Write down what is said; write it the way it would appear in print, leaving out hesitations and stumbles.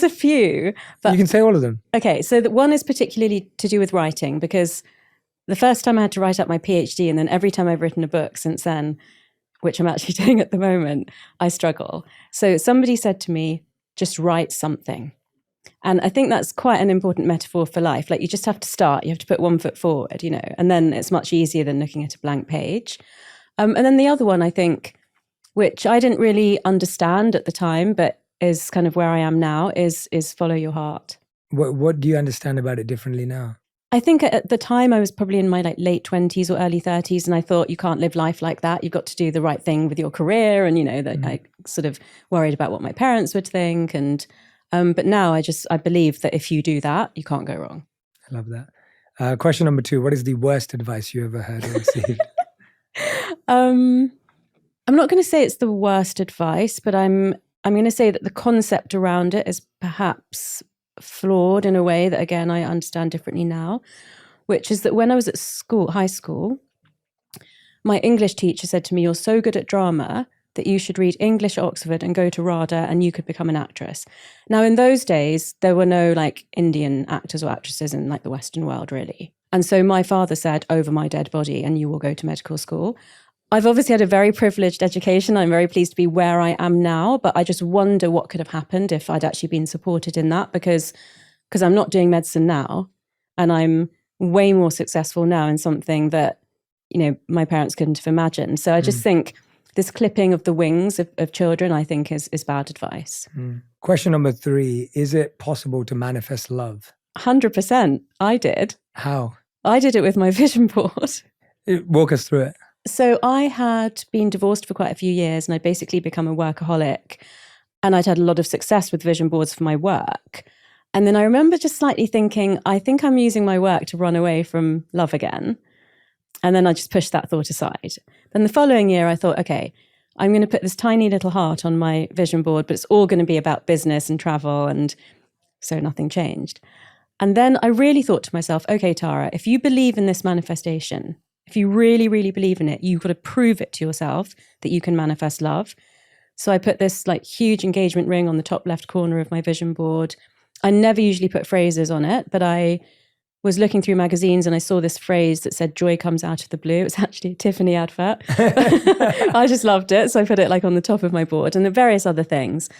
There's a few. But you can say all of them. Okay, so the one is particularly to do with writing, because the first time I had to write up my PhD, and then every time I've written a book since then, which I'm actually doing at the moment, I struggle. So somebody said to me, just write something. And I think that's quite an important metaphor for life. Like, you just have to start, you have to put one foot forward, you know, and then it's much easier than looking at a blank page. And then the other one, I think, which I didn't really understand at the time, but is kind of where I am now, is follow your heart. What do you understand about it differently now? I think at the time I was probably in my late 20s or early 30s, and I thought, you can't live life like that. You've got to do the right thing with your career. And, you know, that I sort of worried about what my parents would think. And but now I believe that if you do that, you can't go wrong. I love that. Question number 2, what is the worst advice you ever heard or received? I'm not going to say it's the worst advice, but I'm going to say that the concept around it is perhaps flawed in a way that, again, I understand differently now, which is that when I was at high school, my English teacher said to me, you're so good at drama that you should read English at Oxford and go to RADA and you could become an actress. Now, in those days, there were no Indian actors or actresses in the Western world, really. And so my father said, over my dead body, and you will go to medical school. I've obviously had a very privileged education. I'm very pleased to be where I am now, but I just wonder what could have happened if I'd actually been supported in that, because I'm not doing medicine now, and I'm way more successful now in something that, you know, my parents couldn't have imagined. So I just think this clipping of the wings of children, I think is bad advice. Question number 3, is it possible to manifest love? 100%. I did. How? I did it with my vision board. Walk us through it. So I had been divorced for quite a few years, and I'd basically become a workaholic, and I'd had a lot of success with vision boards for my work. And then I remember just slightly thinking, I think I'm using my work to run away from love again. And then I just pushed that thought aside. Then the following year, I thought, okay, I'm going to put this tiny little heart on my vision board, but it's all going to be about business and travel. And so nothing changed. And then I really thought to myself, okay, Tara, if you believe in this manifestation, if you really, really believe in it, you've got to prove it to yourself that you can manifest love. So I put this huge engagement ring on the top left corner of my vision board. I never usually put phrases on it, but I was looking through magazines and I saw this phrase that said, joy comes out of the blue. It was actually a Tiffany advert. I just loved it. So I put it on the top of my board, and various other things.